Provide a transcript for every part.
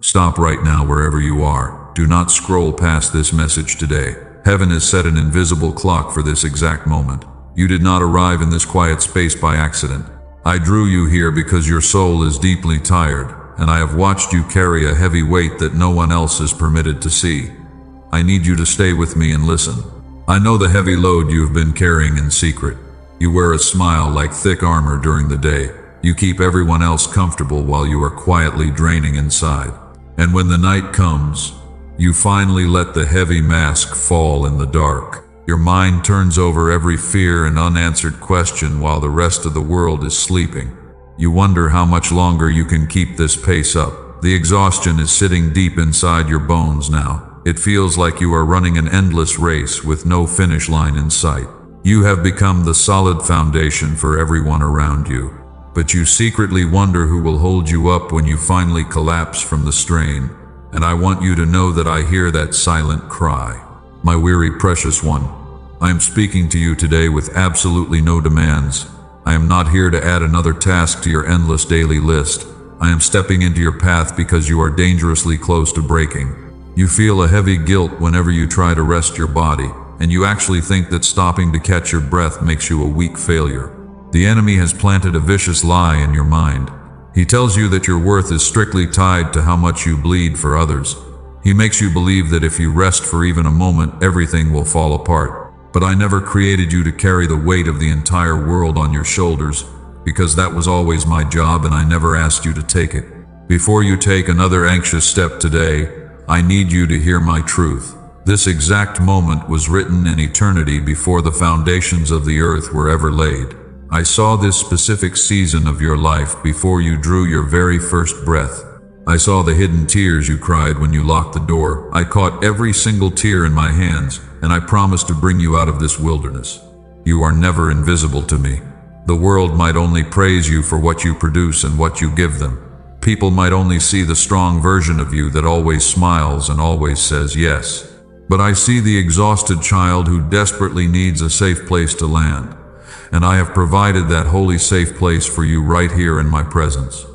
Stop right now wherever you are. Do not scroll past this message today. Heaven has set an invisible clock for this exact moment. You did not arrive in this quiet space by accident. I drew you here because your soul is deeply tired, and I have watched you carry a heavy weight that no one else is permitted to see. I need you to stay with me and listen. I know the heavy load you have been carrying in secret. You wear a smile like thick armor during the day. You keep everyone else comfortable while you are quietly draining inside. And when the night comes, you finally let the heavy mask fall in the dark. Your mind turns over every fear and unanswered question while the rest of the world is sleeping. You wonder how much longer you can keep this pace up. The exhaustion is sitting deep inside your bones now. It feels like you are running an endless race with no finish line in sight. You have become the solid foundation for everyone around you, but you secretly wonder who will hold you up when you finally collapse from the strain. And I want you to know that I hear that silent cry. My weary precious one, I am speaking to you today with absolutely no demands. I am not here to add another task to your endless daily list. I am stepping into your path because you are dangerously close to breaking. You feel a heavy guilt whenever you try to rest your body, and you actually think that stopping to catch your breath makes you a weak failure. The enemy has planted a vicious lie in your mind. He tells you that your worth is strictly tied to how much you bleed for others. He makes you believe that if you rest for even a moment, everything will fall apart. But I never created you to carry the weight of the entire world on your shoulders, because that was always my job and I never asked you to take it. Before you take another anxious step today, I need you to hear my truth. This exact moment was written in eternity before the foundations of the earth were ever laid. I saw this specific season of your life before you drew your very first breath. I saw the hidden tears you cried when you locked the door. I caught every single tear in my hands, and I promised to bring you out of this wilderness. You are never invisible to me. The world might only praise you for what you produce and what you give them. People might only see the strong version of you that always smiles and always says yes. But I see the exhausted child who desperately needs a safe place to land. And I have provided that holy safe place for you right here in my presence.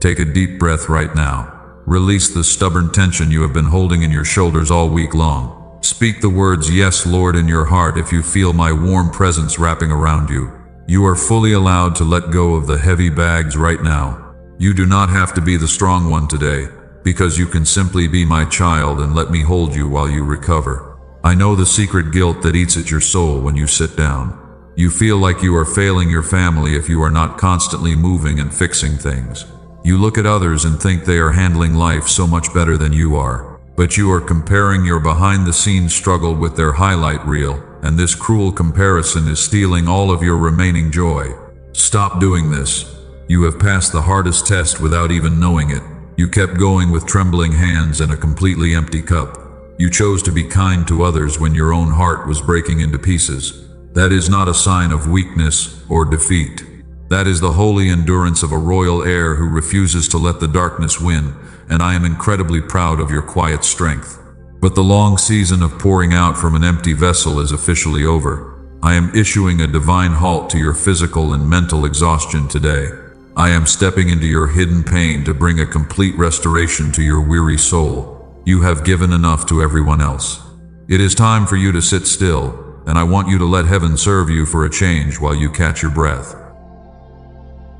Take a deep breath right now. Release the stubborn tension you have been holding in your shoulders all week long. Speak the words, "Yes, Lord," in your heart if you feel my warm presence wrapping around you. You are fully allowed to let go of the heavy bags right now. You do not have to be the strong one today, because you can simply be my child and let me hold you while you recover. I know the secret guilt that eats at your soul when you sit down. You feel like you are failing your family if you are not constantly moving and fixing things. You look at others and think they are handling life so much better than you are. But you are comparing your behind-the-scenes struggle with their highlight reel, and this cruel comparison is stealing all of your remaining joy. Stop doing this. You have passed the hardest test without even knowing it. You kept going with trembling hands and a completely empty cup. You chose to be kind to others when your own heart was breaking into pieces. That is not a sign of weakness or defeat. That is the holy endurance of a royal heir who refuses to let the darkness win, and I am incredibly proud of your quiet strength. But the long season of pouring out from an empty vessel is officially over. I am issuing a divine halt to your physical and mental exhaustion today. I am stepping into your hidden pain to bring a complete restoration to your weary soul. You have given enough to everyone else. It is time for you to sit still, and I want you to let heaven serve you for a change while you catch your breath.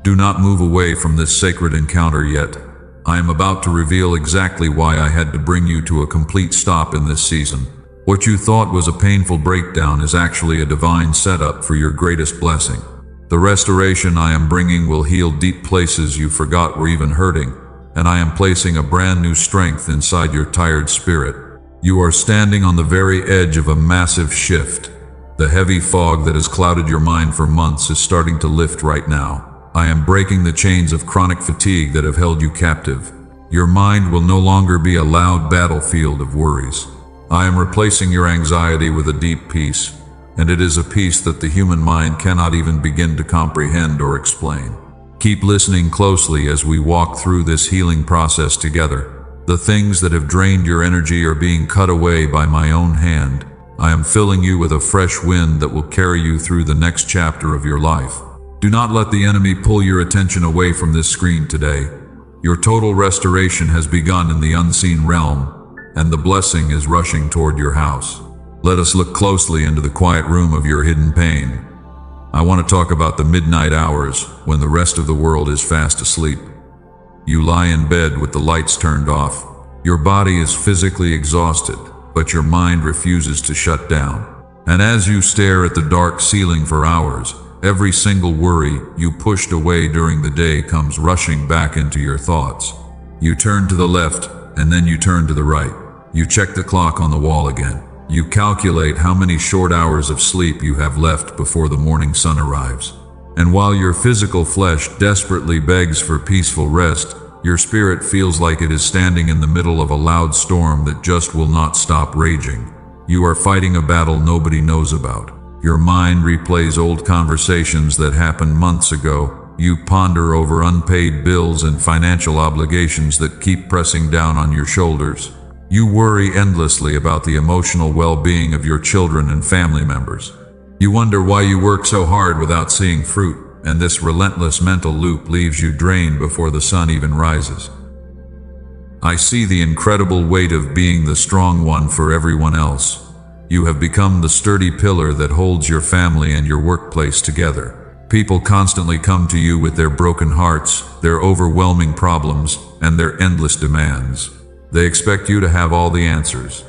Do not move away from this sacred encounter yet. I am about to reveal exactly why I had to bring you to a complete stop in this season. What you thought was a painful breakdown is actually a divine setup for your greatest blessing. The restoration I am bringing will heal deep places you forgot were even hurting, and I am placing a brand new strength inside your tired spirit. You are standing on the very edge of a massive shift. The heavy fog that has clouded your mind for months is starting to lift right now. I am breaking the chains of chronic fatigue that have held you captive. Your mind will no longer be a loud battlefield of worries. I am replacing your anxiety with a deep peace, and it is a peace that the human mind cannot even begin to comprehend or explain. Keep listening closely as we walk through this healing process together. The things that have drained your energy are being cut away by my own hand. I am filling you with a fresh wind that will carry you through the next chapter of your life. Do not let the enemy pull your attention away from this screen today. Your total restoration has begun in the unseen realm, and the blessing is rushing toward your house. Let us look closely into the quiet room of your hidden pain. I want to talk about the midnight hours when the rest of the world is fast asleep. You lie in bed with the lights turned off. Your body is physically exhausted, but your mind refuses to shut down. And as you stare at the dark ceiling for hours, every single worry you pushed away during the day comes rushing back into your thoughts. You turn to the left, and then you turn to the right. You check the clock on the wall again. You calculate how many short hours of sleep you have left before the morning sun arrives. And while your physical flesh desperately begs for peaceful rest, your spirit feels like it is standing in the middle of a loud storm that just will not stop raging. You are fighting a battle nobody knows about. Your mind replays old conversations that happened months ago. You ponder over unpaid bills and financial obligations that keep pressing down on your shoulders. You worry endlessly about the emotional well-being of your children and family members. You wonder why you work so hard without seeing fruit, and this relentless mental loop leaves you drained before the sun even rises. I see the incredible weight of being the strong one for everyone else. You have become the sturdy pillar that holds your family and your workplace together. People constantly come to you with their broken hearts, their overwhelming problems, and their endless demands. They expect you to have all the answers.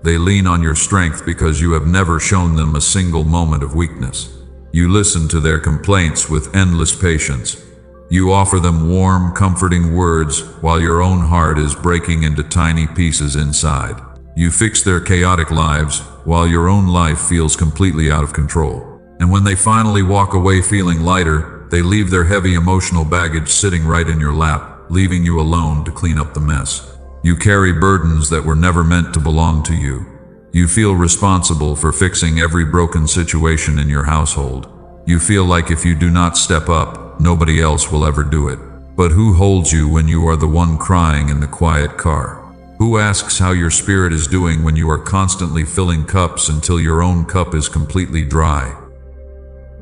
They lean on your strength because you have never shown them a single moment of weakness. You listen to their complaints with endless patience. You offer them warm, comforting words while your own heart is breaking into tiny pieces inside. You fix their chaotic lives while your own life feels completely out of control. And when they finally walk away feeling lighter, they leave their heavy emotional baggage sitting right in your lap, leaving you alone to clean up the mess. You carry burdens that were never meant to belong to you. You feel responsible for fixing every broken situation in your household. You feel like if you do not step up, nobody else will ever do it. But who holds you when you are the one crying in the quiet car? Who asks how your spirit is doing when you are constantly filling cups until your own cup is completely dry?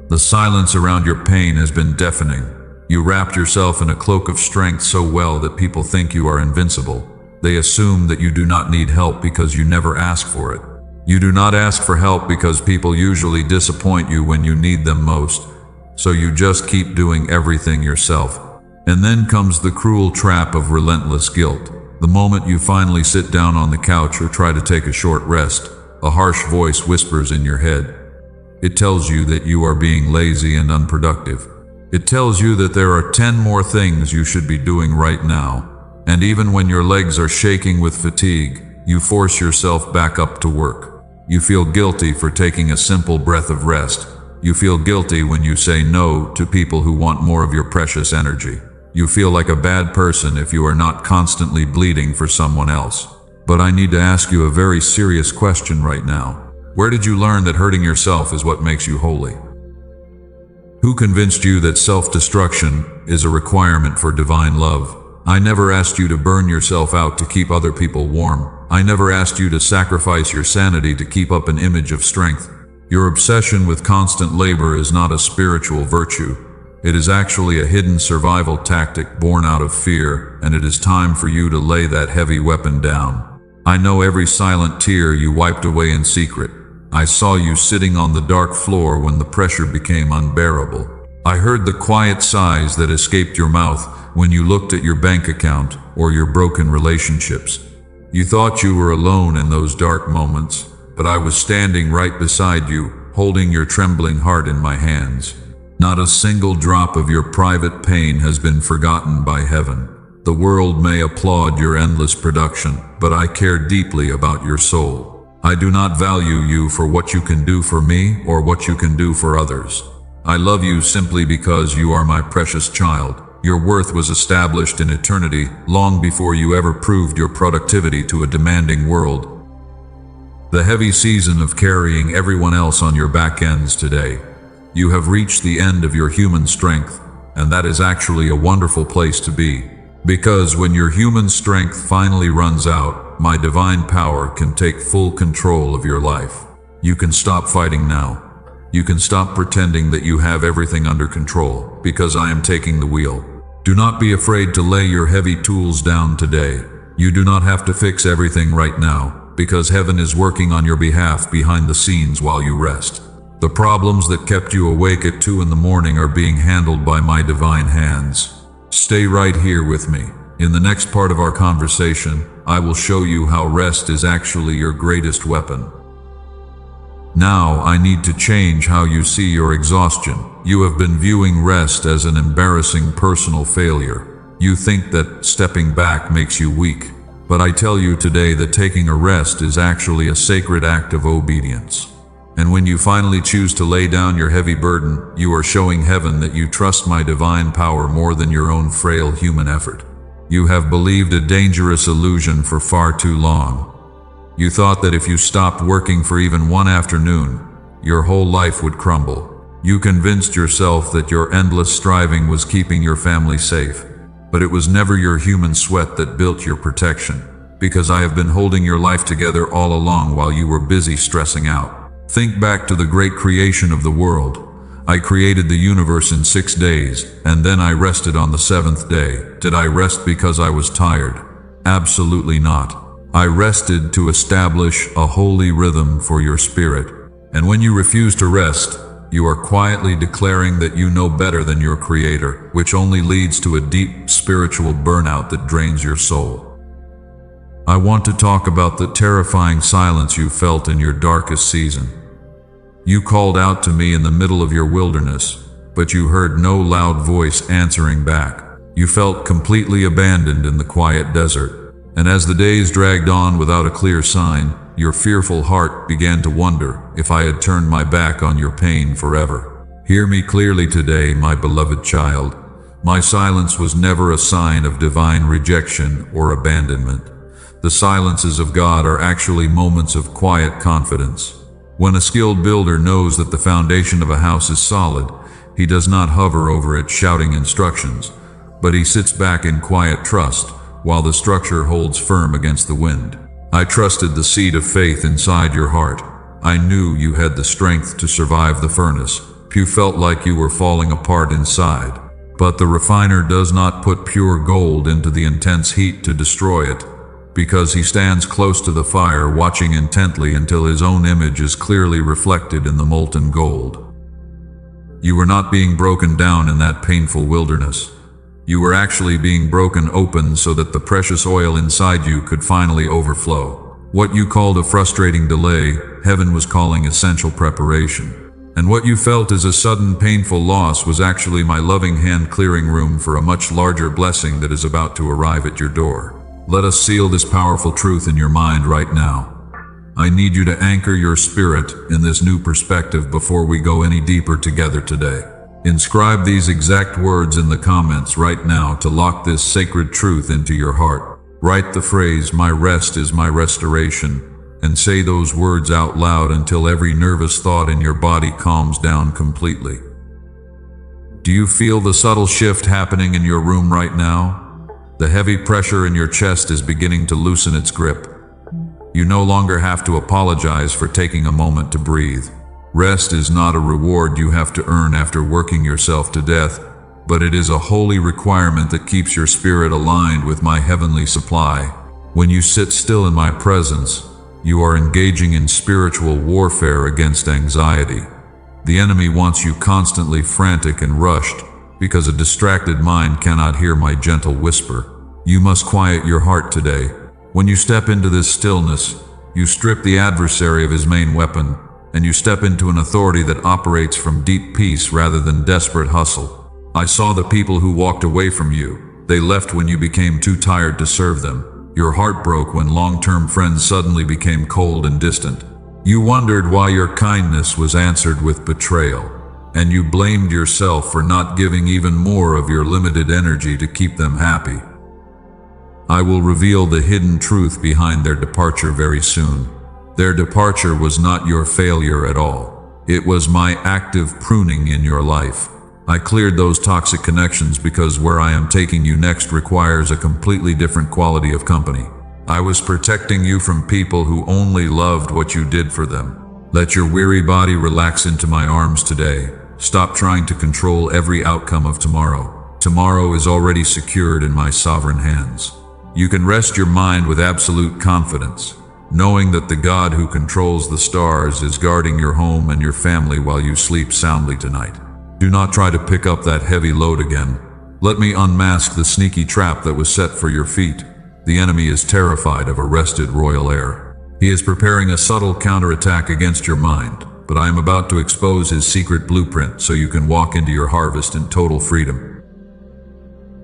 The silence around your pain has been deafening. You wrapped yourself in a cloak of strength so well that people think you are invincible. They assume that you do not need help because you never ask for it. You do not ask for help because people usually disappoint you when you need them most. So you just keep doing everything yourself. And then comes the cruel trap of relentless guilt. The moment you finally sit down on the couch or try to take a short rest, a harsh voice whispers in your head. It tells you that you are being lazy and unproductive. It tells you that there are 10 more things you should be doing right now. And even when your legs are shaking with fatigue, you force yourself back up to work. You feel guilty for taking a simple breath of rest. You feel guilty when you say no to people who want more of your precious energy. You feel like a bad person if you are not constantly bleeding for someone else. But I need to ask you a very serious question right now. Where did you learn that hurting yourself is what makes you holy? Who convinced you that self-destruction is a requirement for divine love? I never asked you to burn yourself out to keep other people warm. I never asked you to sacrifice your sanity to keep up an image of strength. Your obsession with constant labor is not a spiritual virtue. It is actually a hidden survival tactic born out of fear, and it is time for you to lay that heavy weapon down. I know every silent tear you wiped away in secret. I saw you sitting on the dark floor when the pressure became unbearable. I heard the quiet sighs that escaped your mouth when you looked at your bank account or your broken relationships. You thought you were alone in those dark moments, but I was standing right beside you, holding your trembling heart in my hands. Not a single drop of your private pain has been forgotten by heaven. The world may applaud your endless production, but I care deeply about your soul. I do not value you for what you can do for me or what you can do for others. I love you simply because you are my precious child. Your worth was established in eternity long before you ever proved your productivity to a demanding world. The heavy season of carrying everyone else on your back ends today. You have reached the end of your human strength, and that is actually a wonderful place to be. Because when your human strength finally runs out, my divine power can take full control of your life. You can stop fighting now. You can stop pretending that you have everything under control, because I am taking the wheel. Do not be afraid to lay your heavy tools down today. You do not have to fix everything right now, because heaven is working on your behalf behind the scenes while you rest. The problems that kept you awake at 2 in the morning are being handled by my divine hands. Stay right here with me. In the next part of our conversation, I will show you how rest is actually your greatest weapon. Now, I need to change how you see your exhaustion. You have been viewing rest as an embarrassing personal failure. You think that stepping back makes you weak. But I tell you today that taking a rest is actually a sacred act of obedience. And when you finally choose to lay down your heavy burden, you are showing heaven that you trust my divine power more than your own frail human effort. You have believed a dangerous illusion for far too long. You thought that if you stopped working for even one afternoon, your whole life would crumble. You convinced yourself that your endless striving was keeping your family safe. But it was never your human sweat that built your protection, because I have been holding your life together all along while you were busy stressing out. Think back to the great creation of the world. I created the universe in 6 days, and then I rested on the 7th day. Did I rest because I was tired? Absolutely not. I rested to establish a holy rhythm for your spirit. And when you refuse to rest, you are quietly declaring that you know better than your Creator, which only leads to a deep spiritual burnout that drains your soul. I want to talk about the terrifying silence you felt in your darkest season. You called out to me in the middle of your wilderness, but you heard no loud voice answering back. You felt completely abandoned in the quiet desert. And as the days dragged on without a clear sign, your fearful heart began to wonder if I had turned my back on your pain forever. Hear me clearly today, my beloved child. My silence was never a sign of divine rejection or abandonment. The silences of God are actually moments of quiet confidence. When a skilled builder knows that the foundation of a house is solid, he does not hover over it shouting instructions, but he sits back in quiet trust while the structure holds firm against the wind. I trusted the seed of faith inside your heart. I knew you had the strength to survive the furnace. You felt like you were falling apart inside. But the refiner does not put pure gold into the intense heat to destroy it, because he stands close to the fire, watching intently until his own image is clearly reflected in the molten gold. You were not being broken down in that painful wilderness. You were actually being broken open so that the precious oil inside you could finally overflow. What you called a frustrating delay, heaven was calling essential preparation. And what you felt as a sudden painful loss was actually my loving hand clearing room for a much larger blessing that is about to arrive at your door. Let us seal this powerful truth in your mind right now. I need you to anchor your spirit in this new perspective before we go any deeper together today. Inscribe these exact words in the comments right now to lock this sacred truth into your heart. Write the phrase, "My rest is my restoration," and say those words out loud until every nervous thought in your body calms down completely. Do you feel the subtle shift happening in your room right now? The heavy pressure in your chest is beginning to loosen its grip. You no longer have to apologize for taking a moment to breathe. Rest is not a reward you have to earn after working yourself to death, but it is a holy requirement that keeps your spirit aligned with my heavenly supply. When you sit still in my presence, you are engaging in spiritual warfare against anxiety. The enemy wants you constantly frantic and rushed, because a distracted mind cannot hear my gentle whisper. You must quiet your heart today. When you step into this stillness, you strip the adversary of his main weapon, and you step into an authority that operates from deep peace rather than desperate hustle. I saw the people who walked away from you. They left when you became too tired to serve them. Your heart broke when long-term friends suddenly became cold and distant. You wondered why your kindness was answered with betrayal, and you blamed yourself for not giving even more of your limited energy to keep them happy. I will reveal the hidden truth behind their departure very soon. Their departure was not your failure at all. It was my active pruning in your life. I cleared those toxic connections because where I am taking you next requires a completely different quality of company. I was protecting you from people who only loved what you did for them. Let your weary body relax into my arms today. Stop trying to control every outcome of tomorrow. Tomorrow is already secured in my sovereign hands. You can rest your mind with absolute confidence, knowing that the God who controls the stars is guarding your home and your family while you sleep soundly tonight. Do not try to pick up that heavy load again. Let me unmask the sneaky trap that was set for your feet. The enemy is terrified of arrested royal heir. He is preparing a subtle counterattack against your mind, but I am about to expose his secret blueprint so you can walk into your harvest in total freedom.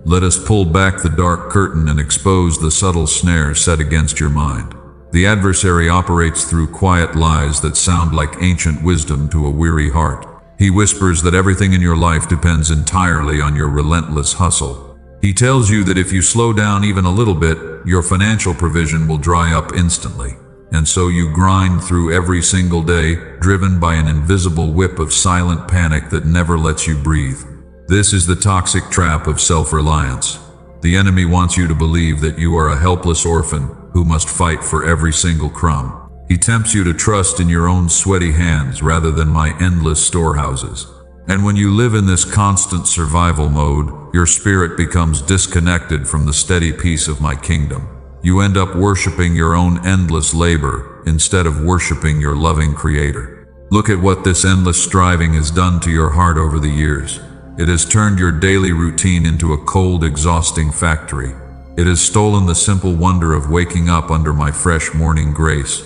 Let us pull back the dark curtain and expose the subtle snare set against your mind. The adversary operates through quiet lies that sound like ancient wisdom to a weary heart. He whispers that everything in your life depends entirely on your relentless hustle. He tells you that if you slow down even a little bit, your financial provision will dry up instantly. And so you grind through every single day, driven by an invisible whip of silent panic that never lets you breathe. This is the toxic trap of self-reliance. The enemy wants you to believe that you are a helpless orphan who must fight for every single crumb. He tempts you to trust in your own sweaty hands rather than my endless storehouses. And when you live in this constant survival mode, your spirit becomes disconnected from the steady peace of my kingdom. You end up worshiping your own endless labor instead of worshiping your loving Creator. Look at what this endless striving has done to your heart over the years. It has turned your daily routine into a cold, exhausting factory. It has stolen the simple wonder of waking up under my fresh morning grace.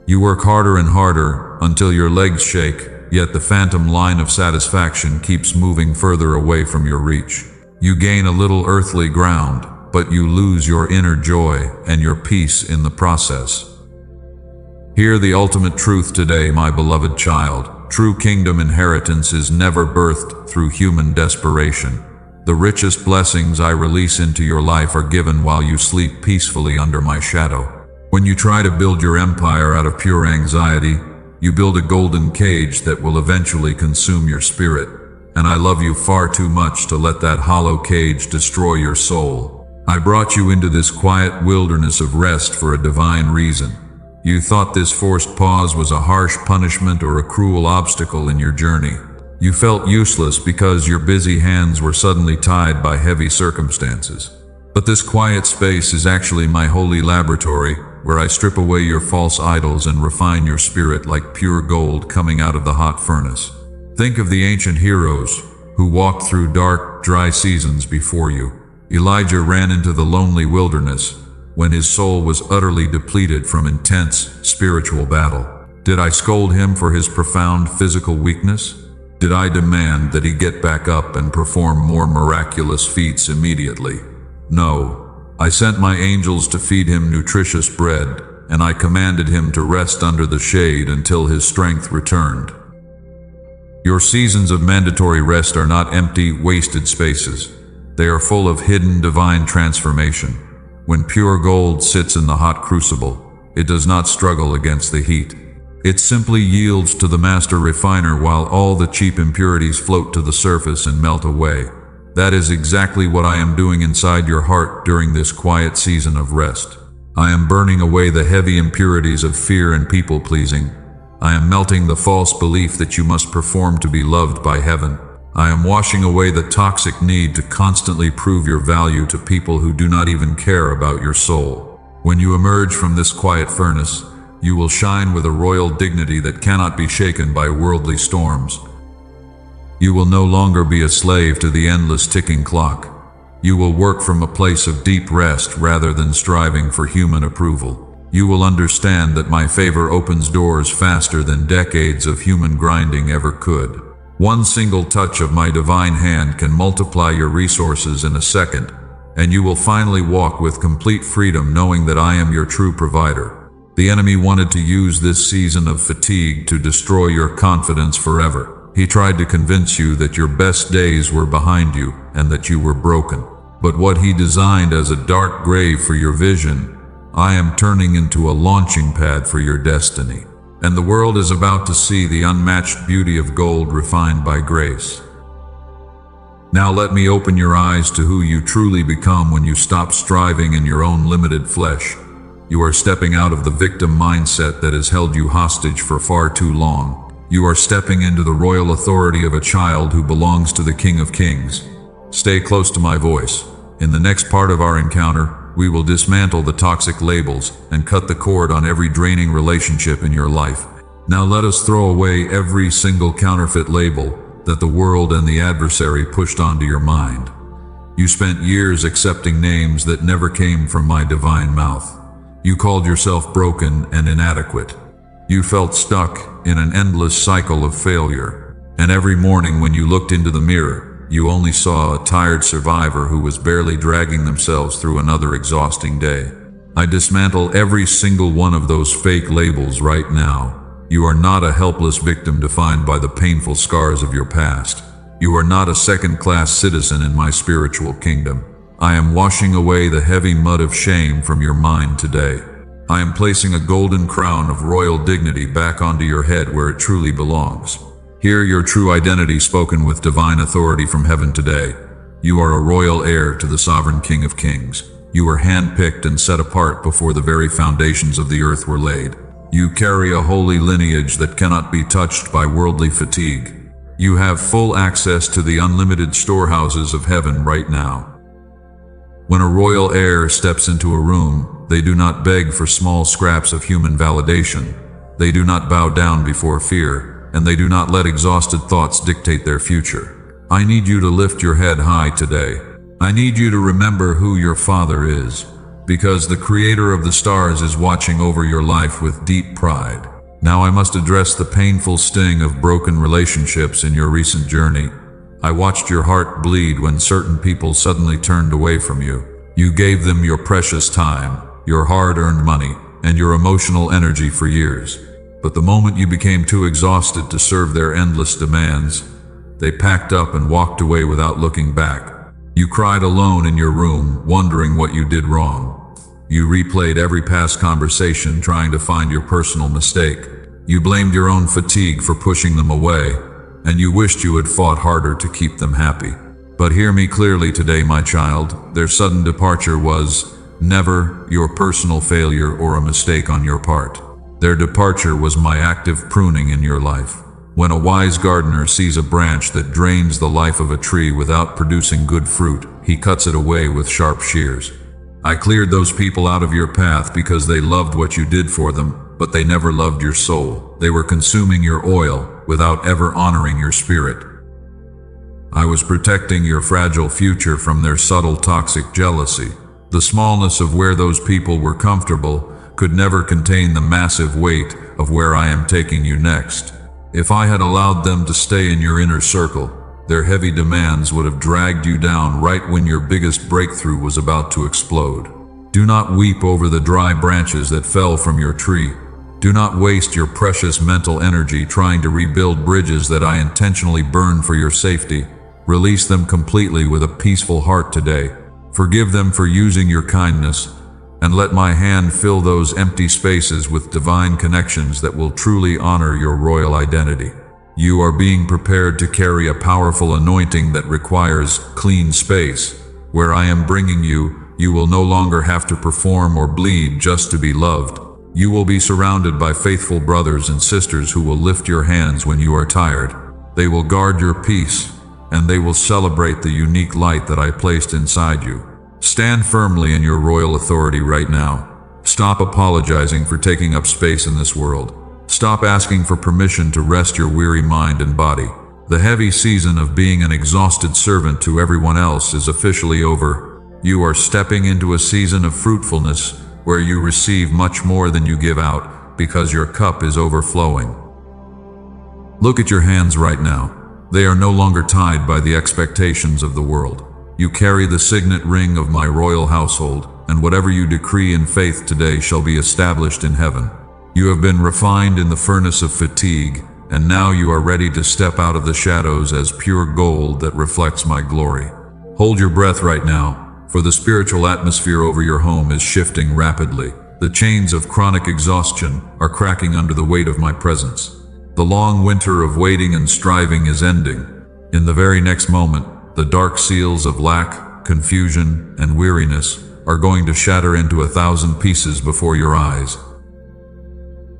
You work harder and harder until your legs shake, yet the phantom line of satisfaction keeps moving further away from your reach. You gain a little earthly ground, but you lose your inner joy and your peace in the process. Hear the ultimate truth today, my beloved child. True kingdom inheritance is never birthed through human desperation. The richest blessings I release into your life are given while you sleep peacefully under my shadow. When you try to build your empire out of pure anxiety, you build a golden cage that will eventually consume your spirit. And I love you far too much to let that hollow cage destroy your soul. I brought you into this quiet wilderness of rest for a divine reason. You thought this forced pause was a harsh punishment or a cruel obstacle in your journey. You felt useless because your busy hands were suddenly tied by heavy circumstances. But this quiet space is actually my holy laboratory, where I strip away your false idols and refine your spirit like pure gold coming out of the hot furnace. Think of the ancient heroes who walked through dark, dry seasons before you. Elijah ran into the lonely wilderness when his soul was utterly depleted from intense spiritual battle. Did I scold him for his profound physical weakness? Did I demand that he get back up and perform more miraculous feats immediately? No. I sent my angels to feed him nutritious bread, and I commanded him to rest under the shade until his strength returned. Your seasons of mandatory rest are not empty, wasted spaces. They are full of hidden divine transformation. When pure gold sits in the hot crucible, it does not struggle against the heat. It simply yields to the master refiner while all the cheap impurities float to the surface and melt away. That is exactly what I am doing inside your heart during this quiet season of rest. I am burning away the heavy impurities of fear and people-pleasing. I am melting the false belief that you must perform to be loved by heaven. I am washing away the toxic need to constantly prove your value to people who do not even care about your soul. When you emerge from this quiet furnace, you will shine with a royal dignity that cannot be shaken by worldly storms. You will no longer be a slave to the endless ticking clock. You will work from a place of deep rest rather than striving for human approval. You will understand that my favor opens doors faster than decades of human grinding ever could. One single touch of my divine hand can multiply your resources in a second, and you will finally walk with complete freedom knowing that I am your true provider. The enemy wanted to use this season of fatigue to destroy your confidence forever. He tried to convince you that your best days were behind you and that you were broken. But what he designed as a dark grave for your vision, I am turning into a launching pad for your destiny. And the world is about to see the unmatched beauty of gold refined by grace. Now let me open your eyes to who you truly become when you stop striving in your own limited flesh. You are stepping out of the victim mindset that has held you hostage for far too long. You are stepping into the royal authority of a child who belongs to the King of Kings. Stay close to my voice. In the next part of our encounter, we will dismantle the toxic labels and cut the cord on every draining relationship in your life. Now let us throw away every single counterfeit label that the world and the adversary pushed onto your mind. You spent years accepting names that never came from my divine mouth. You called yourself broken and inadequate. You felt stuck in an endless cycle of failure. And every morning when you looked into the mirror, you only saw a tired survivor who was barely dragging themselves through another exhausting day. I dismantle every single one of those fake labels right now. You are not a helpless victim defined by the painful scars of your past. You are not a second-class citizen in my spiritual kingdom. I am washing away the heavy mud of shame from your mind today. I am placing a golden crown of royal dignity back onto your head where it truly belongs. Hear your true identity spoken with divine authority from heaven today. You are a royal heir to the sovereign King of Kings. You were handpicked and set apart before the very foundations of the earth were laid. You carry a holy lineage that cannot be touched by worldly fatigue. You have full access to the unlimited storehouses of heaven right now. When a royal heir steps into a room, they do not beg for small scraps of human validation. They do not bow down before fear, and they do not let exhausted thoughts dictate their future. I need you to lift your head high today. I need you to remember who your Father is, because the Creator of the stars is watching over your life with deep pride. Now I must address the painful sting of broken relationships in your recent journey. I watched your heart bleed when certain people suddenly turned away from you. You gave them your precious time, your hard-earned money, and your emotional energy for years. But the moment you became too exhausted to serve their endless demands, they packed up and walked away without looking back. You cried alone in your room, wondering what you did wrong. You replayed every past conversation trying to find your personal mistake. You blamed your own fatigue for pushing them away, and you wished you had fought harder to keep them happy. But hear me clearly today, my child. Their sudden departure was never your personal failure or a mistake on your part. Their departure was my active pruning in your life. When a wise gardener sees a branch that drains the life of a tree without producing good fruit, he cuts it away with sharp shears. I cleared those people out of your path because they loved what you did for them, but they never loved your soul. They were consuming your oil without ever honoring your spirit. I was protecting your fragile future from their subtle toxic jealousy. The smallness of where those people were comfortable could never contain the massive weight of where I am taking you next. If I had allowed them to stay in your inner circle, their heavy demands would have dragged you down right when your biggest breakthrough was about to explode. Do not weep over the dry branches that fell from your tree. Do not waste your precious mental energy trying to rebuild bridges that I intentionally burned for your safety. Release them completely with a peaceful heart today. Forgive them for using your kindness, and let my hand fill those empty spaces with divine connections that will truly honor your royal identity. You are being prepared to carry a powerful anointing that requires clean space. Where I am bringing you, you will no longer have to perform or bleed just to be loved. You will be surrounded by faithful brothers and sisters who will lift your hands when you are tired. They will guard your peace, and they will celebrate the unique light that I placed inside you. Stand firmly in your royal authority right now. Stop apologizing for taking up space in this world. Stop asking for permission to rest your weary mind and body. The heavy season of being an exhausted servant to everyone else is officially over. You are stepping into a season of fruitfulness where you receive much more than you give out because your cup is overflowing. Look at your hands right now. They are no longer tied by the expectations of the world. You carry the signet ring of my royal household, and whatever you decree in faith today shall be established in heaven. You have been refined in the furnace of fatigue, and now you are ready to step out of the shadows as pure gold that reflects my glory. Hold your breath right now, for the spiritual atmosphere over your home is shifting rapidly. The chains of chronic exhaustion are cracking under the weight of my presence. The long winter of waiting and striving is ending. In the very next moment, the dark seals of lack, confusion, and weariness are going to shatter into 1,000 pieces before your eyes.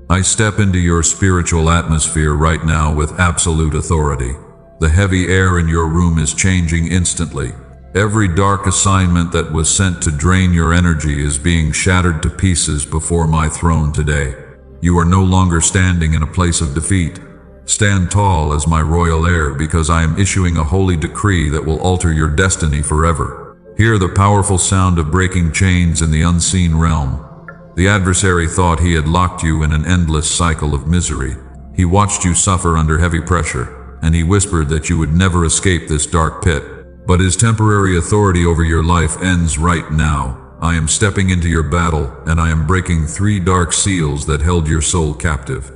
I step into your spiritual atmosphere right now with absolute authority. The heavy air in your room is changing instantly. Every dark assignment that was sent to drain your energy is being shattered to pieces before my throne today. You are no longer standing in a place of defeat. Stand tall as my royal heir, because I am issuing a holy decree that will alter your destiny forever. Hear the powerful sound of breaking chains in the unseen realm. The adversary thought he had locked you in an endless cycle of misery. He watched you suffer under heavy pressure, and he whispered that you would never escape this dark pit. But his temporary authority over your life ends right now. I am stepping into your battle, and I am breaking 3 dark seals that held your soul captive.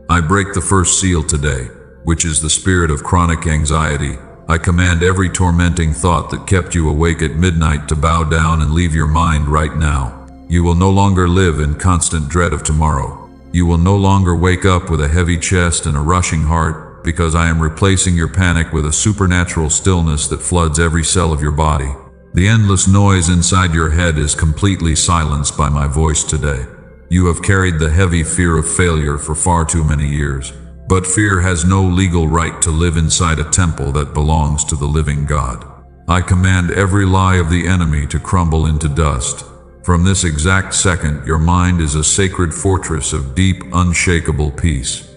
I break the first seal today, which is the spirit of chronic anxiety. I command every tormenting thought that kept you awake at midnight to bow down and leave your mind right now. You will no longer live in constant dread of tomorrow. You will no longer wake up with a heavy chest and a rushing heart, because I am replacing your panic with a supernatural stillness that floods every cell of your body. The endless noise inside your head is completely silenced by my voice today. You have carried the heavy fear of failure for far too many years. But fear has no legal right to live inside a temple that belongs to the living God. I command every lie of the enemy to crumble into dust. From this exact second, your mind is a sacred fortress of deep, unshakable peace.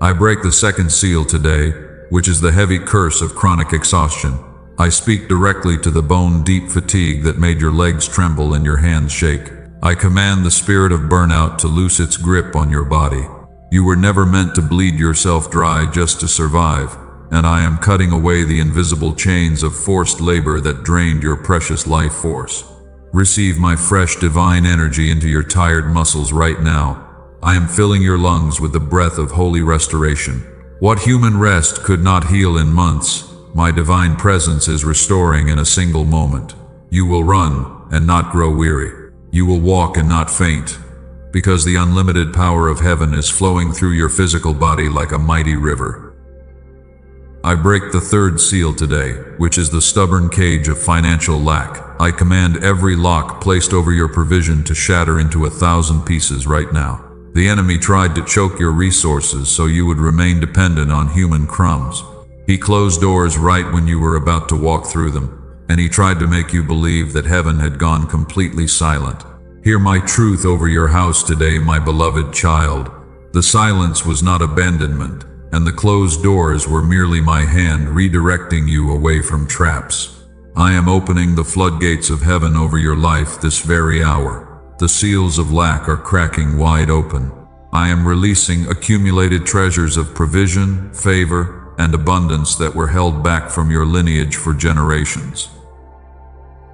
I break the second seal today, which is the heavy curse of chronic exhaustion. I speak directly to the bone-deep fatigue that made your legs tremble and your hands shake. I command the spirit of burnout to loose its grip on your body. You were never meant to bleed yourself dry just to survive, and I am cutting away the invisible chains of forced labor that drained your precious life force. Receive my fresh divine energy into your tired muscles right now. I am filling your lungs with the breath of holy restoration. What human rest could not heal in months, my divine presence is restoring in a single moment. You will run and not grow weary. You will walk and not faint, because the unlimited power of heaven is flowing through your physical body like a mighty river. I break the third seal today, which is the stubborn cage of financial lack. I command every lock placed over your provision to shatter into 1,000 pieces right now. The enemy tried to choke your resources so you would remain dependent on human crumbs. He closed doors right when you were about to walk through them, and he tried to make you believe that heaven had gone completely silent. Hear my truth over your house today, my beloved child. The silence was not abandonment, and the closed doors were merely my hand redirecting you away from traps. I am opening the floodgates of heaven over your life this very hour. The seals of lack are cracking wide open. I am releasing accumulated treasures of provision, favor, and abundance that were held back from your lineage for generations.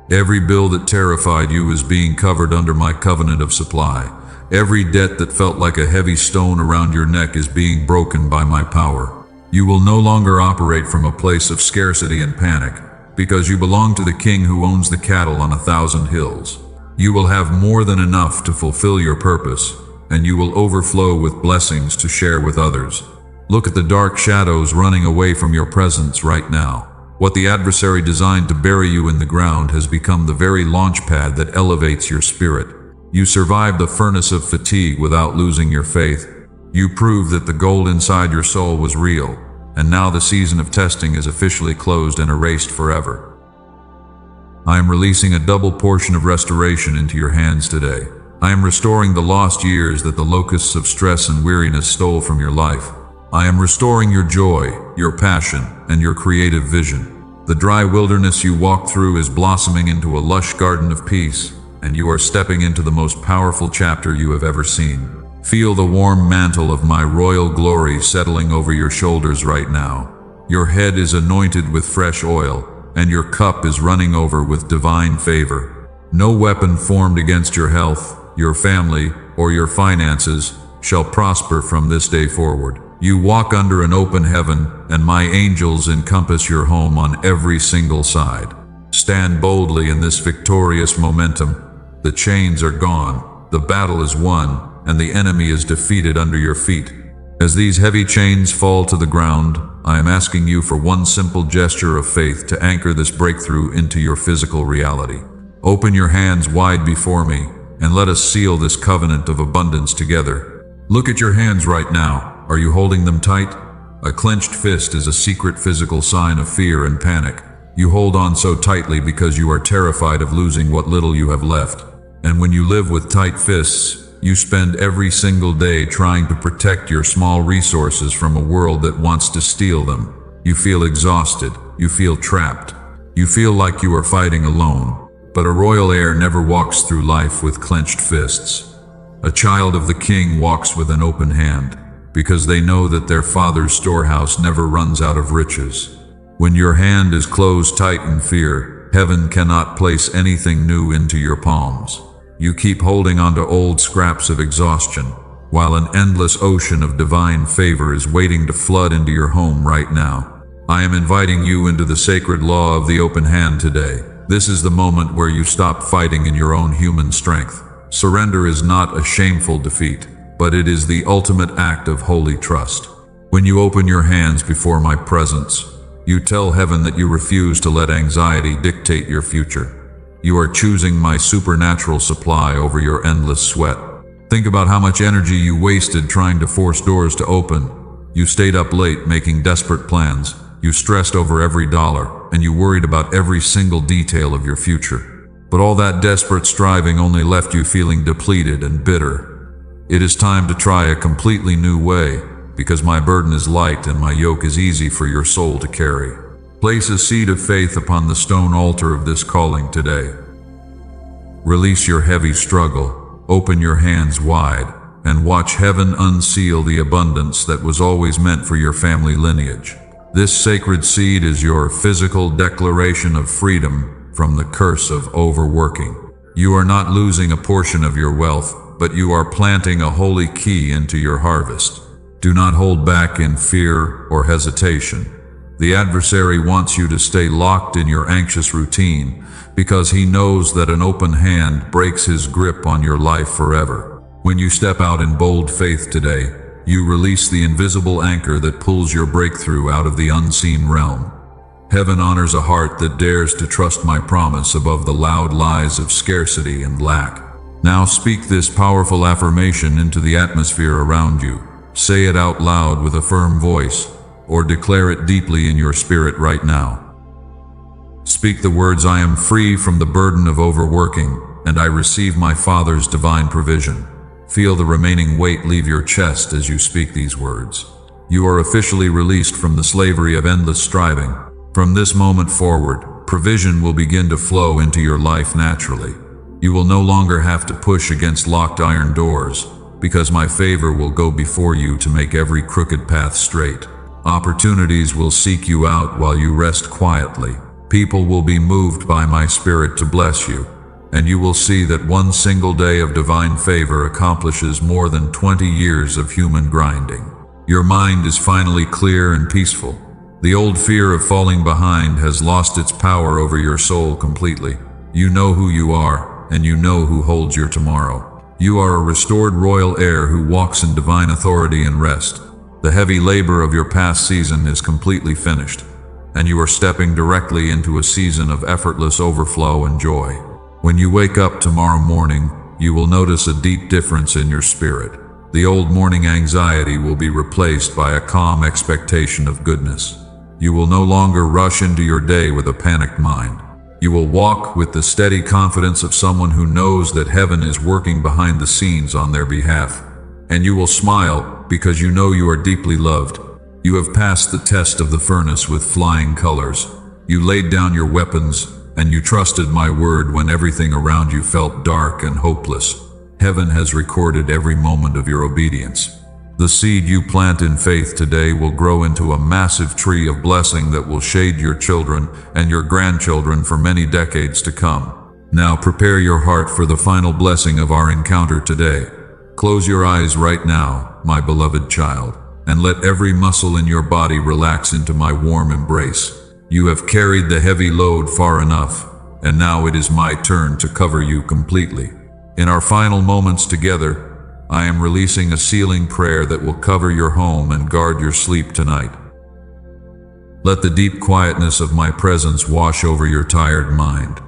Every bill that terrified you is being covered under my covenant of supply. Every debt that felt like a heavy stone around your neck is being broken by my power. You will no longer operate from a place of scarcity and panic, because you belong to the King who owns the cattle on 1,000 hills. You will have more than enough to fulfill your purpose, and you will overflow with blessings to share with others. Look at the dark shadows running away from your presence right now. What the adversary designed to bury you in the ground has become the very launch pad that elevates your spirit. You survived the furnace of fatigue without losing your faith. You proved that the gold inside your soul was real, and now the season of testing is officially closed and erased forever. I am releasing a double portion of restoration into your hands today. I am restoring the lost years that the locusts of stress and weariness stole from your life. I am restoring your joy, your passion, and your creative vision. The dry wilderness you walked through is blossoming into a lush garden of peace, and you are stepping into the most powerful chapter you have ever seen. Feel the warm mantle of my royal glory settling over your shoulders right now. Your head is anointed with fresh oil, and your cup is running over with divine favor. No weapon formed against your health, your family, or your finances shall prosper from this day forward. You walk under an open heaven, and my angels encompass your home on every single side. Stand boldly in this victorious momentum. The chains are gone, the battle is won, and the enemy is defeated under your feet. As these heavy chains fall to the ground, I am asking you for one simple gesture of faith to anchor this breakthrough into your physical reality. Open your hands wide before me, and let us seal this covenant of abundance together. Look at your hands right now. Are you holding them tight? A clenched fist is a secret physical sign of fear and panic. You hold on so tightly because you are terrified of losing what little you have left. And when you live with tight fists, you spend every single day trying to protect your small resources from a world that wants to steal them. You feel exhausted. You feel trapped. You feel like you are fighting alone. But a royal heir never walks through life with clenched fists. A child of the king walks with an open hand, because they know that their father's storehouse never runs out of riches. When your hand is closed tight in fear, heaven cannot place anything new into your palms. You keep holding onto old scraps of exhaustion, while an endless ocean of divine favor is waiting to flood into your home right now. I am inviting you into the sacred law of the open hand today. This is the moment where you stop fighting in your own human strength. Surrender is not a shameful defeat, but it is the ultimate act of holy trust. When you open your hands before my presence, you tell heaven that you refuse to let anxiety dictate your future. You are choosing my supernatural supply over your endless sweat. Think about how much energy you wasted trying to force doors to open. You stayed up late making desperate plans. You stressed over every dollar, and you worried about every single detail of your future. But all that desperate striving only left you feeling depleted and bitter. It is time to try a completely new way, because my burden is light and my yoke is easy for your soul to carry. Place a seed of faith upon the stone altar of this calling today. Release your heavy struggle, open your hands wide, and watch heaven unseal the abundance that was always meant for your family lineage. This sacred seed is your physical declaration of freedom from the curse of overworking. You are not losing a portion of your wealth, but you are planting a holy key into your harvest. Do not hold back in fear or hesitation. The adversary wants you to stay locked in your anxious routine because he knows that an open hand breaks his grip on your life forever. When you step out in bold faith today, you release the invisible anchor that pulls your breakthrough out of the unseen realm. Heaven honors a heart that dares to trust my promise above the loud lies of scarcity and lack. Now speak this powerful affirmation into the atmosphere around you. Say it out loud with a firm voice, or declare it deeply in your spirit right now. Speak the words, I am free from the burden of overworking, and I receive my Father's divine provision. Feel the remaining weight leave your chest as you speak these words. You are officially released from the slavery of endless striving. From this moment forward, provision will begin to flow into your life naturally. You will no longer have to push against locked iron doors, because my favor will go before you to make every crooked path straight. Opportunities will seek you out while you rest quietly. People will be moved by my spirit to bless you, and you will see that one single day of divine favor accomplishes more than 20 years of human grinding. Your mind is finally clear and peaceful. The old fear of falling behind has lost its power over your soul completely. You know who you are, and you know who holds your tomorrow. You are a restored royal heir who walks in divine authority and rest. The heavy labor of your past season is completely finished, and you are stepping directly into a season of effortless overflow and joy. When you wake up tomorrow morning, you will notice a deep difference in your spirit. The old morning anxiety will be replaced by a calm expectation of goodness. You will no longer rush into your day with a panicked mind. You will walk with the steady confidence of someone who knows that heaven is working behind the scenes on their behalf. And you will smile because you know you are deeply loved. You have passed the test of the furnace with flying colors. You laid down your weapons, and you trusted my word when everything around you felt dark and hopeless. Heaven has recorded every moment of your obedience. The seed you plant in faith today will grow into a massive tree of blessing that will shade your children and your grandchildren for many decades to come. Now prepare your heart for the final blessing of our encounter today. Close your eyes right now, my beloved child, and let every muscle in your body relax into my warm embrace. You have carried the heavy load far enough, and now it is my turn to cover you completely. In our final moments together, I am releasing a sealing prayer that will cover your home and guard your sleep tonight. Let the deep quietness of my presence wash over your tired mind.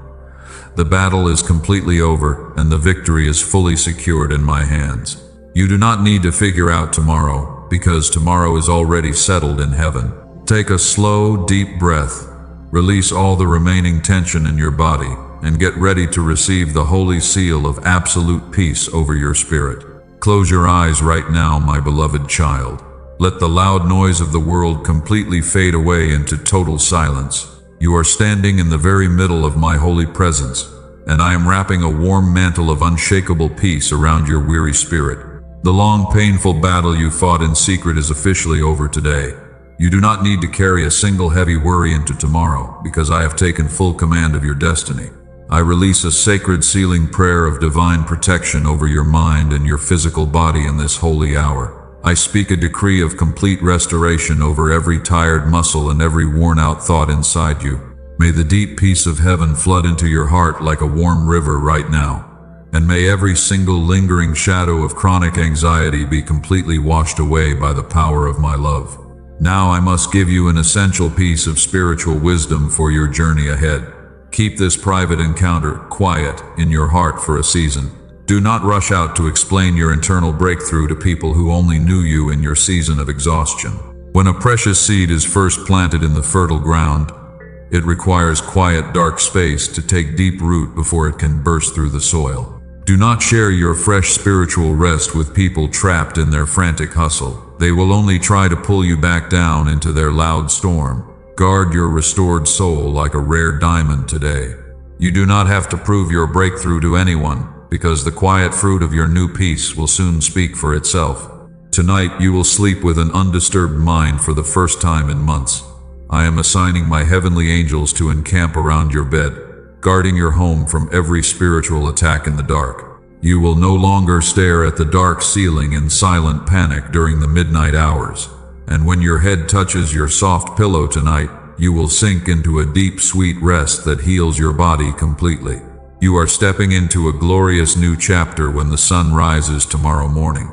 The battle is completely over, and the victory is fully secured in my hands. You do not need to figure out tomorrow, because tomorrow is already settled in heaven. Take a slow, deep breath. Release all the remaining tension in your body and get ready to receive the holy seal of absolute peace over your spirit. Close your eyes right now, my beloved child. Let the loud noise of the world completely fade away into total silence. You are standing in the very middle of my holy presence, and I am wrapping a warm mantle of unshakable peace around your weary spirit. The long, painful battle you fought in secret is officially over today. You do not need to carry a single heavy worry into tomorrow, because I have taken full command of your destiny. I release a sacred sealing prayer of divine protection over your mind and your physical body in this holy hour. I speak a decree of complete restoration over every tired muscle and every worn-out thought inside you. May the deep peace of heaven flood into your heart like a warm river right now. And may every single lingering shadow of chronic anxiety be completely washed away by the power of my love. Now I must give you an essential piece of spiritual wisdom for your journey ahead. Keep this private encounter quiet in your heart for a season. Do not rush out to explain your internal breakthrough to people who only knew you in your season of exhaustion. When a precious seed is first planted in the fertile ground, it requires quiet, dark space to take deep root before it can burst through the soil. Do not share your fresh spiritual rest with people trapped in their frantic hustle. They will only try to pull you back down into their loud storm. Guard your restored soul like a rare diamond today. You do not have to prove your breakthrough to anyone, because the quiet fruit of your new peace will soon speak for itself. Tonight you will sleep with an undisturbed mind for the first time in months. I am assigning my heavenly angels to encamp around your bed, guarding your home from every spiritual attack in the dark. You will no longer stare at the dark ceiling in silent panic during the midnight hours. And when your head touches your soft pillow tonight, you will sink into a deep, sweet rest that heals your body completely. You are stepping into a glorious new chapter when the sun rises tomorrow morning.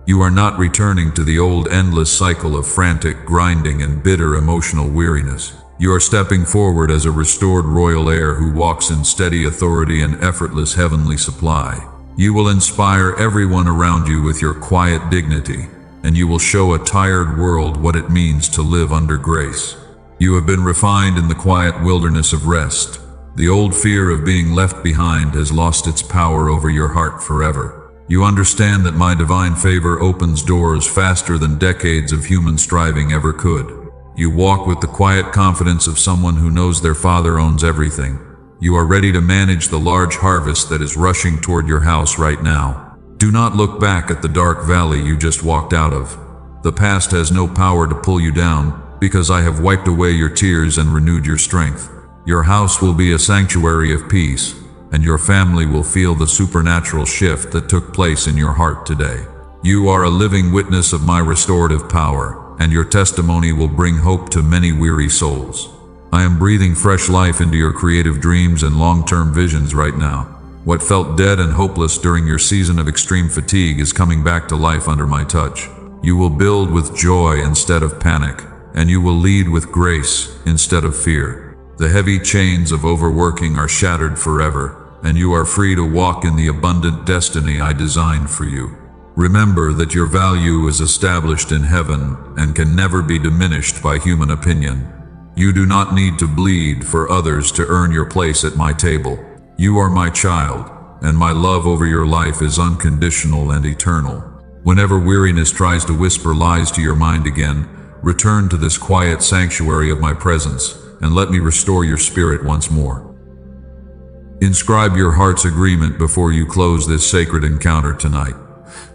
You are not returning to the old endless cycle of frantic grinding and bitter emotional weariness. You are stepping forward as a restored royal heir who walks in steady authority and effortless heavenly supply. You will inspire everyone around you with your quiet dignity, and you will show a tired world what it means to live under grace. You have been refined in the quiet wilderness of rest. The old fear of being left behind has lost its power over your heart forever. You understand that my divine favor opens doors faster than decades of human striving ever could. You walk with the quiet confidence of someone who knows their Father owns everything. You are ready to manage the large harvest that is rushing toward your house right now. Do not look back at the dark valley you just walked out of. The past has no power to pull you down, because I have wiped away your tears and renewed your strength. Your house will be a sanctuary of peace, and your family will feel the supernatural shift that took place in your heart today. You are a living witness of my restorative power, and your testimony will bring hope to many weary souls. I am breathing fresh life into your creative dreams and long-term visions right now. What felt dead and hopeless during your season of extreme fatigue is coming back to life under my touch. You will build with joy instead of panic, and you will lead with grace instead of fear. The heavy chains of overworking are shattered forever, and you are free to walk in the abundant destiny I designed for you. Remember that your value is established in heaven and can never be diminished by human opinion. You do not need to bleed for others to earn your place at my table. You are my child, and my love over your life is unconditional and eternal. Whenever weariness tries to whisper lies to your mind again, return to this quiet sanctuary of my presence, and let me restore your spirit once more. Inscribe your heart's agreement before you close this sacred encounter tonight.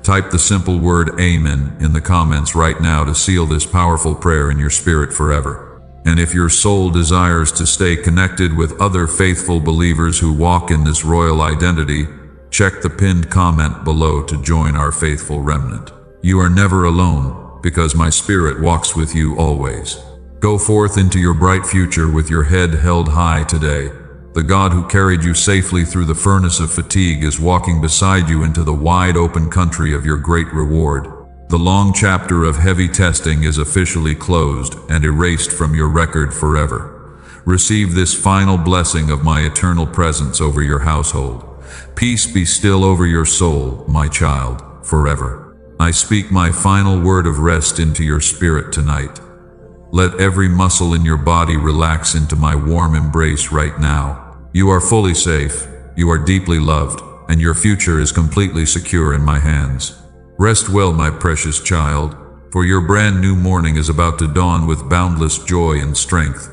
Type the simple word Amen in the comments right now to seal this powerful prayer in your spirit forever. And if your soul desires to stay connected with other faithful believers who walk in this royal identity, check the pinned comment below to join our faithful remnant. You are never alone, because my spirit walks with you always. Go forth into your bright future with your head held high today. The God who carried you safely through the furnace of fatigue is walking beside you into the wide open country of your great reward. The long chapter of heavy testing is officially closed and erased from your record forever. Receive this final blessing of my eternal presence over your household. Peace be still over your soul, my child, forever. I speak my final word of rest into your spirit tonight. Let every muscle in your body relax into my warm embrace right now. You are fully safe, you are deeply loved, and your future is completely secure in my hands. Rest well, my precious child, for your brand new morning is about to dawn with boundless joy and strength.